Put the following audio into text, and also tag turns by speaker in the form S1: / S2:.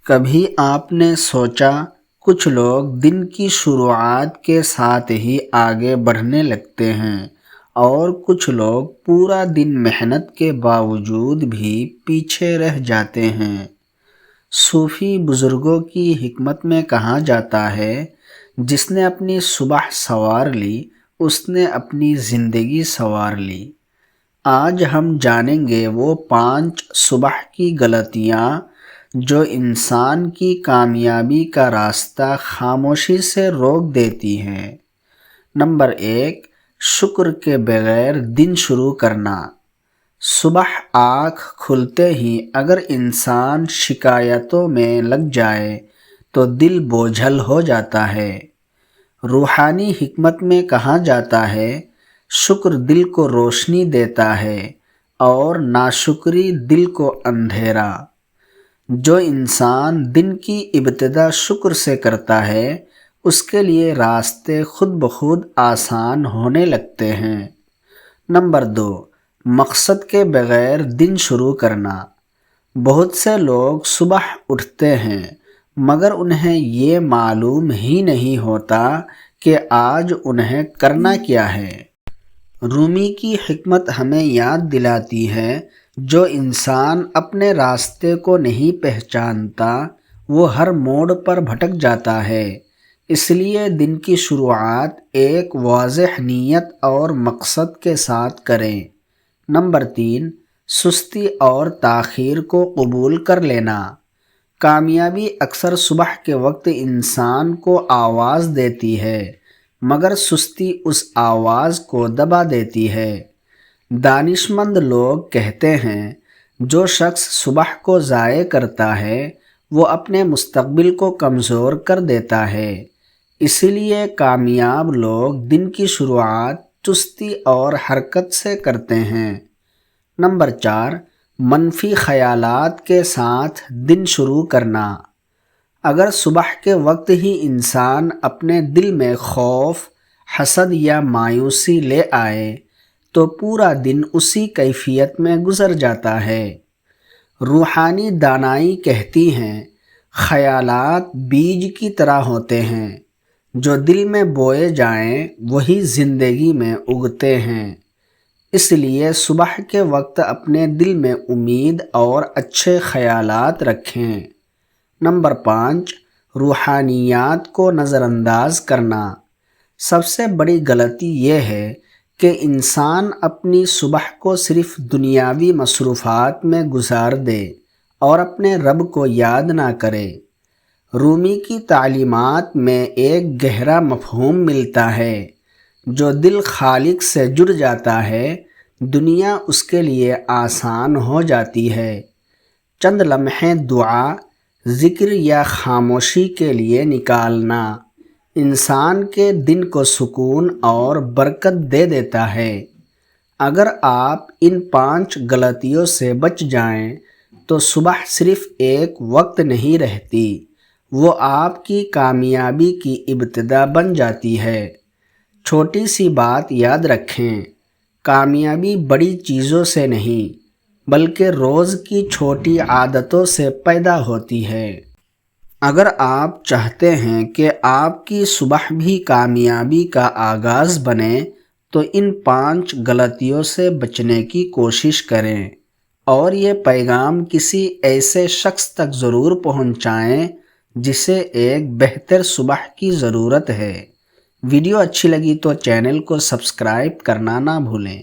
S1: کبھی آپ نے سوچا کچھ لوگ دن کی شروعات کے ساتھ ہی آگے بڑھنے لگتے ہیں اور کچھ لوگ پورا دن محنت کے باوجود بھی پیچھے رہ جاتے ہیں۔ صوفی بزرگوں کی حکمت میں کہا جاتا ہے، جس نے اپنی صبح سنوار لی اس نے اپنی زندگی سنوار لی۔ آج ہم جانیں گے وہ 5 صبح کی غلطیاں جو انسان کی کامیابی کا راستہ خاموشی سے روک دیتی ہیں۔ نمبر 1، شکر کے بغیر دن شروع کرنا۔ صبح آنکھ کھلتے ہی اگر انسان شکایتوں میں لگ جائے تو دل بوجھل ہو جاتا ہے۔ روحانی حکمت میں کہا جاتا ہے، شکر دل کو روشنی دیتا ہے اور ناشکری دل کو اندھیرا۔ جو انسان دن کی ابتدا شکر سے کرتا ہے اس کے لیے راستے خود بخود آسان ہونے لگتے ہیں۔ نمبر 2، مقصد کے بغیر دن شروع کرنا۔ بہت سے لوگ صبح اٹھتے ہیں مگر انہیں یہ معلوم ہی نہیں ہوتا کہ آج انہیں کرنا کیا ہے۔ رومی کی حکمت ہمیں یاد دلاتی ہے، جو انسان اپنے راستے کو نہیں پہچانتا وہ ہر موڑ پر بھٹک جاتا ہے۔ اس لیے دن کی شروعات ایک واضح نیت اور مقصد کے ساتھ کریں۔ نمبر 3، سستی اور تاخیر کو قبول کر لینا۔ کامیابی اکثر صبح کے وقت انسان کو آواز دیتی ہے مگر سستی اس آواز کو دبا دیتی ہے۔ دانشمند لوگ کہتے ہیں، جو شخص صبح کو ضائع کرتا ہے وہ اپنے مستقبل کو کمزور کر دیتا ہے۔ اسی لیے کامیاب لوگ دن کی شروعات چستی اور حرکت سے کرتے ہیں۔ نمبر 4، منفی خیالات کے ساتھ دن شروع کرنا۔ اگر صبح کے وقت ہی انسان اپنے دل میں خوف، حسد یا مایوسی لے آئے تو پورا دن اسی کیفیت میں گزر جاتا ہے۔ روحانی دانائی کہتی ہے، خیالات بیج کی طرح ہوتے ہیں، جو دل میں بوئے جائیں وہی زندگی میں اگتے ہیں۔ اس لیے صبح کے وقت اپنے دل میں امید اور اچھے خیالات رکھیں۔ نمبر 5، روحانیات کو نظر انداز کرنا۔ سب سے بڑی غلطی یہ ہے کہ انسان اپنی صبح کو صرف دنیاوی مصروفات میں گزار دے اور اپنے رب کو یاد نہ کرے۔ رومی کی تعلیمات میں ایک گہرا مفہوم ملتا ہے، جو دل خالق سے جڑ جاتا ہے دنیا اس کے لیے آسان ہو جاتی ہے۔ چند لمحے دعا، ذکر یا خاموشی کے لیے نکالنا انسان کے دن کو سکون اور برکت دے دیتا ہے۔ اگر آپ ان 5 غلطیوں سے بچ جائیں تو صبح صرف ایک وقت نہیں رہتی، وہ آپ کی کامیابی کی ابتدا بن جاتی ہے۔ چھوٹی سی بات یاد رکھیں، کامیابی بڑی چیزوں سے نہیں بلکہ روز کی چھوٹی عادتوں سے پیدا ہوتی ہے۔ اگر آپ چاہتے ہیں کہ آپ کی صبح بھی کامیابی کا آغاز بنے تو ان 5 غلطیوں سے بچنے کی کوشش کریں اور یہ پیغام کسی ایسے شخص تک ضرور پہنچائیں جسے ایک بہتر صبح کی ضرورت ہے۔ ویڈیو اچھی لگی تو چینل کو سبسکرائب کرنا نہ بھولیں۔